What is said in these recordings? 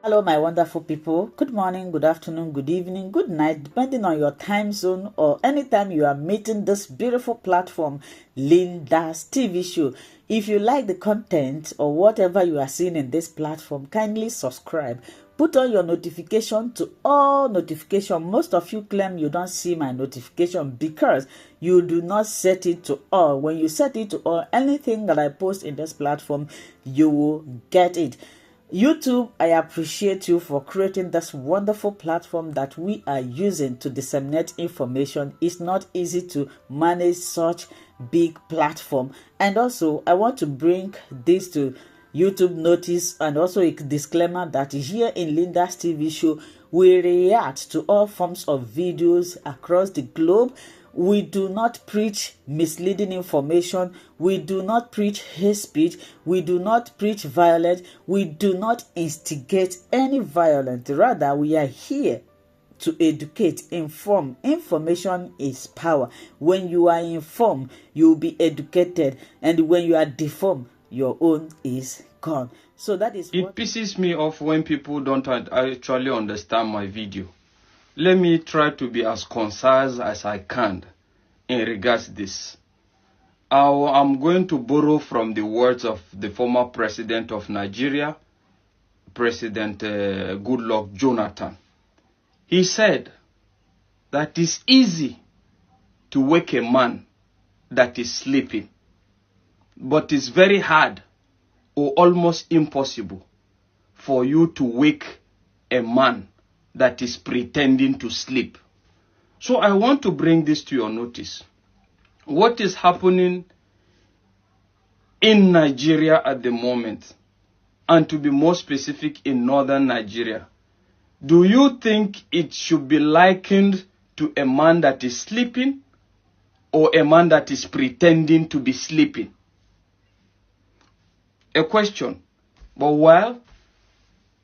Hello, my wonderful people. Good morning, good afternoon, good evening, good night, depending on your time zone or anytime you are meeting this beautiful platform, Linda's TV show. If you like the content or whatever you are seeing in this platform, kindly subscribe. Put on your notification to all notification. Most of you claim you don't see my notification because you do not set it to all. When you set it to all, anything that I post in this platform, you will get it. YouTube, I appreciate you for creating this wonderful platform that we are using to disseminate information. It's not easy to manage such big platform. And also, I want to bring this to YouTube notice and also a disclaimer that here in Linda's TV show, we react to all forms of videos across the globe. We do not preach misleading information. We do not preach hate speech. We do not preach violence. We do not instigate any violence. Rather, we are here to educate, inform. Information is power. When you are informed, you will be educated. And when you are deformed, your own is gone. So that is it pisses me off when people don't actually understand my video. Let me try to be as concise as I can in regards to this. I'm going to borrow from the words of the former president of Nigeria, President Goodluck Jonathan. He said that it's easy to wake a man that is sleeping, but it's very hard or almost impossible for you to wake a man that is pretending to sleep. So I want to bring this to your notice. What is happening in Nigeria at the moment, and to be more specific, in northern Nigeria, do you think it should be likened to a man that is sleeping or a man that is pretending to be sleeping? A question. But well,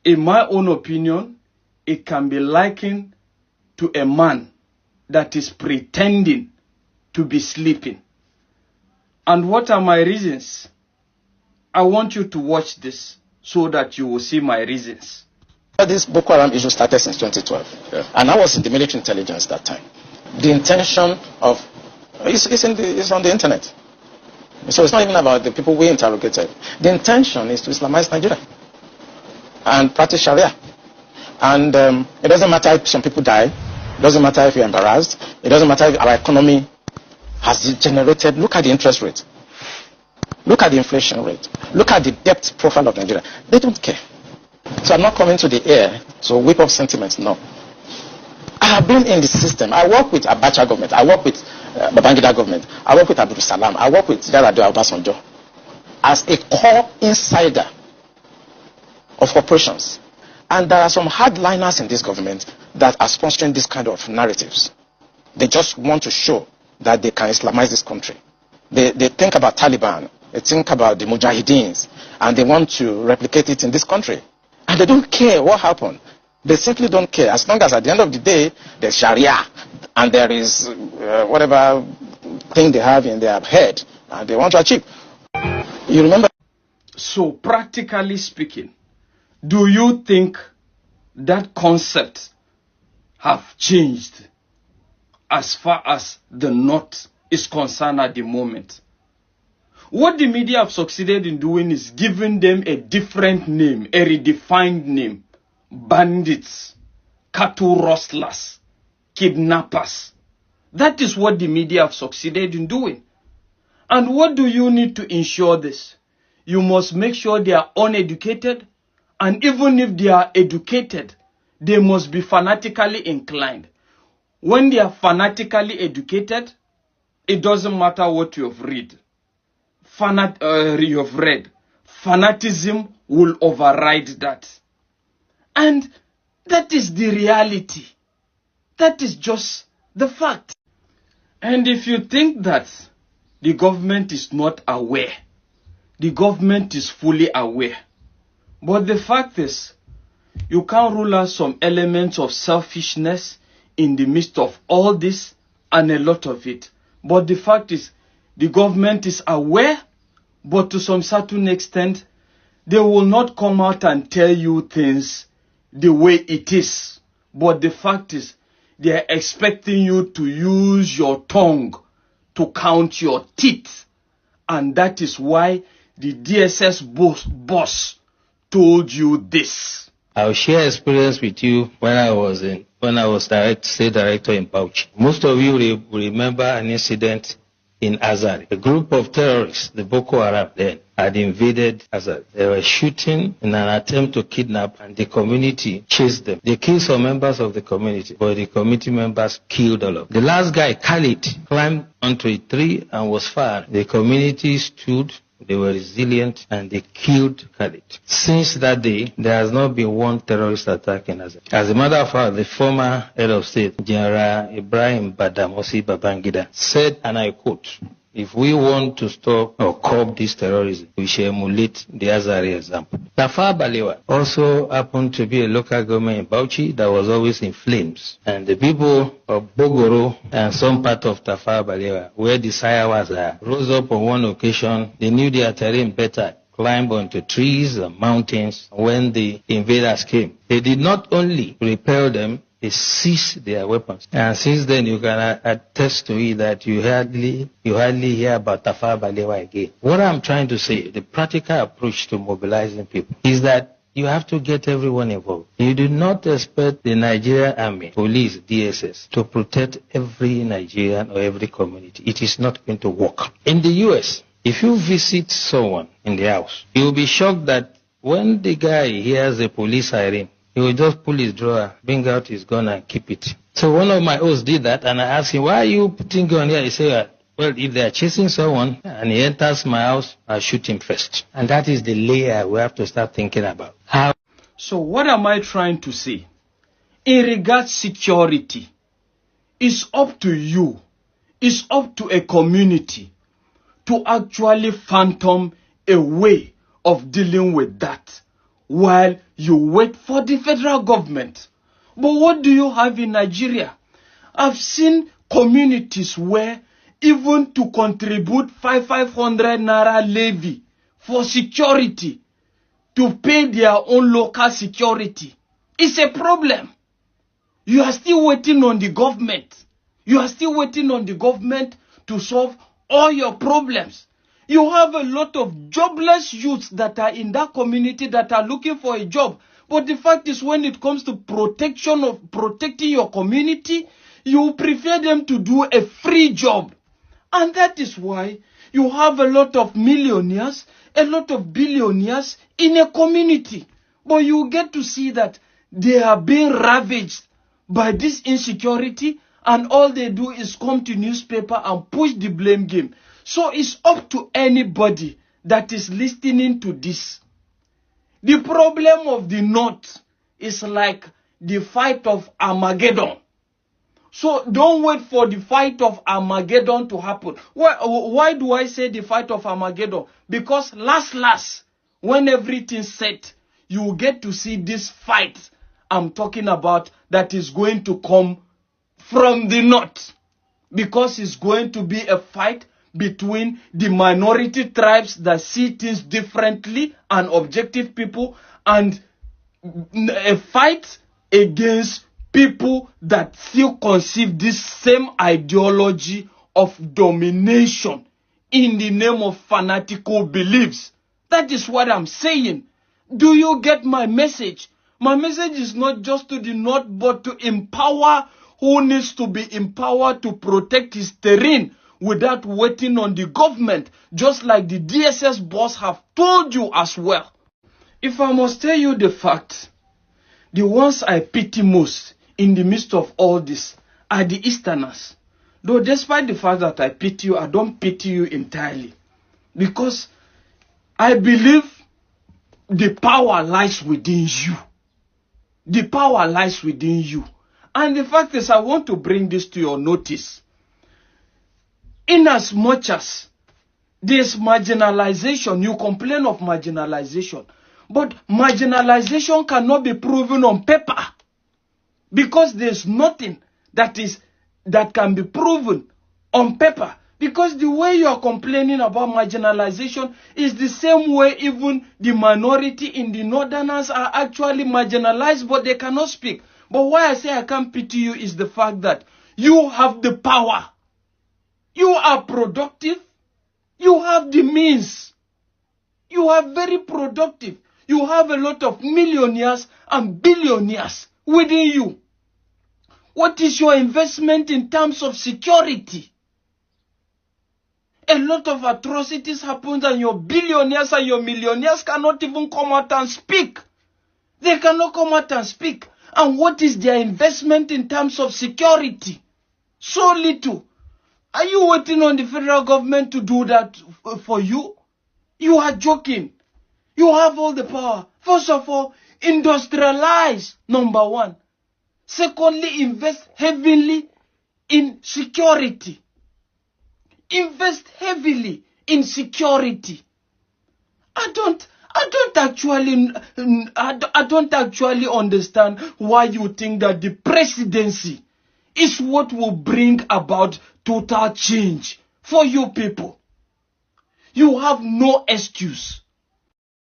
in my own opinion, it can be likened to a man that is pretending to be sleeping. And what are my reasons? I want you to watch this so that you will see my reasons. This Boko Haram issue started since 2012, and I was in the military intelligence that time. The intention of it's on the internet, so it's not even about the people we interrogated. The intention is to Islamize Nigeria and practice Sharia, and it doesn't matter if some people die. It doesn't matter if you're embarrassed. It doesn't matter if our economy has degenerated. Look at the interest rate. Look at the inflation rate. Look at the debt profile of Nigeria. They don't care. So I'm not coming to the air to whip up sentiments. No. I have been in the system. I work with Abacha government. I work with Babangida government. I work with Abdul Salam. I work with Yar'Adua Obasanjo as a core insider of operations. And there are some hardliners in this government that are sponsoring this kind of narratives. They just want to show that they can Islamize this country. They think about Taliban, they think about the Mujahideens, and they want to replicate it in this country. And they don't care what happened. They simply don't care. As long as at the end of the day, there's Sharia, and there is whatever thing they have in their head, and they want to achieve. You remember? So practically speaking, do you think that concept have changed as far as the North is concerned at the moment? What the media have succeeded in doing is giving them a different name, a redefined name. Bandits, cattle rustlers, kidnappers. That is what the media have succeeded in doing. And what do you need to ensure this? You must make sure they are uneducated. And even if they are educated, they must be fanatically inclined. When they are fanatically educated, it doesn't matter what you have read. Fanatism will override that. And that is the reality. That is just the fact. And if you think that the government is not aware, the government is fully aware. But the fact is, you can't rule out some elements of selfishness in the midst of all this and a lot of it. But the fact is, the government is aware, but to some certain extent, they will not come out and tell you things the way it is. But the fact is, they are expecting you to use your tongue to count your teeth. And that is why the DSS boss told you this. I'll share experience with you when I was state director in Bauchi. Most of you will remember an incident in Azan. A group of terrorists, the Boko Haram then, had invaded Azan. They were shooting in an attempt to kidnap, and the community chased them. They killed some members of the community, but the community members killed all of them. The last guy, Khalid, climbed onto a tree and was fired. The community stood. They were resilient and they killed Khalid. Since that day, there has not been one terrorist attack in Azan. As a matter of fact, the former head of state, General Ibrahim Badamasi Babangida, said, and I quote, "If we want to stop or curb this terrorism, we should emulate the Azari example." Tafawa Balewa also happened to be a local government in Bauchi that was always in flames. And the people of Bogoro and some part of Tafawa Balewa, where the Sayawas are, rose up on one occasion. They knew their terrain better, climbed onto trees and mountains when the invaders came. They did not only repel them, they seized their weapons. And since then, you can attest to it that you hardly hear about Tafawa Balewa again. What I'm trying to say, the practical approach to mobilizing people is that you have to get everyone involved. You do not expect the Nigerian army, police, DSS to protect every Nigerian or every community. It is not going to work. In the US, if you visit someone in the house, you will be shocked that when the guy hears a police siren, he will just pull his drawer, bring out his gun and keep it. So one of my hosts did that, and I asked him, "Why are you putting gun here?" He said, "Well, if they are chasing someone and he enters my house, I'll shoot him first." And that is the layer we have to start thinking about. How? So what am I trying to say? In regards security, it's up to you, it's up to a community to actually phantom a way of dealing with that, while you wait for the federal government. But what do you have in Nigeria? I've seen communities where even to contribute 500 naira levy for security, to pay their own local security, it's a problem. You are still waiting on the government. You are still waiting on the government to solve all your problems. You have a lot of jobless youths that are in that community that are looking for a job. But the fact is, when it comes to protecting your community, you prefer them to do a free job. And that is why you have a lot of millionaires, a lot of billionaires in a community. But you get to see that they are being ravaged by this insecurity, and all they do is come to newspaper and push the blame game. So it's up to anybody that is listening to this. The problem of the North is like the fight of Armageddon. So don't wait for the fight of Armageddon to happen. Why do I say the fight of Armageddon? Because last, when everything's set, you will get to see this fight I'm talking about that is going to come from the North. Because it's going to be a fight between the minority tribes that see things differently and objective people, and a fight against people that still conceive this same ideology of domination in the name of fanatical beliefs. That is what I'm saying. Do you get my message? My message is not just to the North, but to empower who needs to be empowered to protect his terrain without waiting on the government, just like the DSS boss have told you as well. If I must tell you the fact, the ones I pity most in the midst of all this are the Easterners. Though despite the fact that I pity you, I don't pity you entirely. Because I believe the power lies within you. The power lies within you. And the fact is, I want to bring this to your notice. In as much as there's marginalization, you complain of marginalization, but marginalization cannot be proven on paper, because there's nothing that can be proven on paper. Because the way you are complaining about marginalization is the same way even the minority in the northerners are actually marginalized, but they cannot speak. But why I say I can't pity you is the fact that you have the power. You are productive. You have the means. You are very productive. You have a lot of millionaires and billionaires within you. What is your investment in terms of security? A lot of atrocities happen and your billionaires and your millionaires cannot even come out and speak. They cannot come out and speak. And what is their investment in terms of security? So little. Are you waiting on the federal government to do that for you? You are joking. You have all the power. First of all, industrialize, number one. Secondly, invest heavily in security. Invest heavily in security. I don't actually understand why you think that the presidency is what will bring about total change for you people. You have no excuse.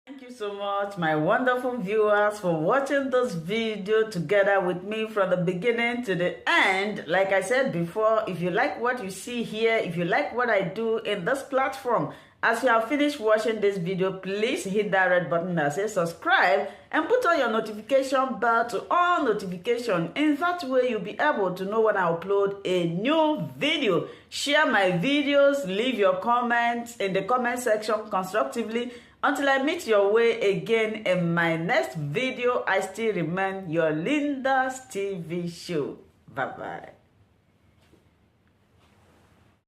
Thank you so much, my wonderful viewers, for watching this video together with me from the beginning to the end. Like I said before, if you like what you see here, if you like what I do in this platform, as you have finished watching this video, please hit that red button that says subscribe and put on your notification bell to all notification. In that way, you'll be able to know when I upload a new video. Share my videos, leave your comments in the comment section constructively. Until I meet your way again in my next video, I still remain your Linda's TV show. Bye-bye.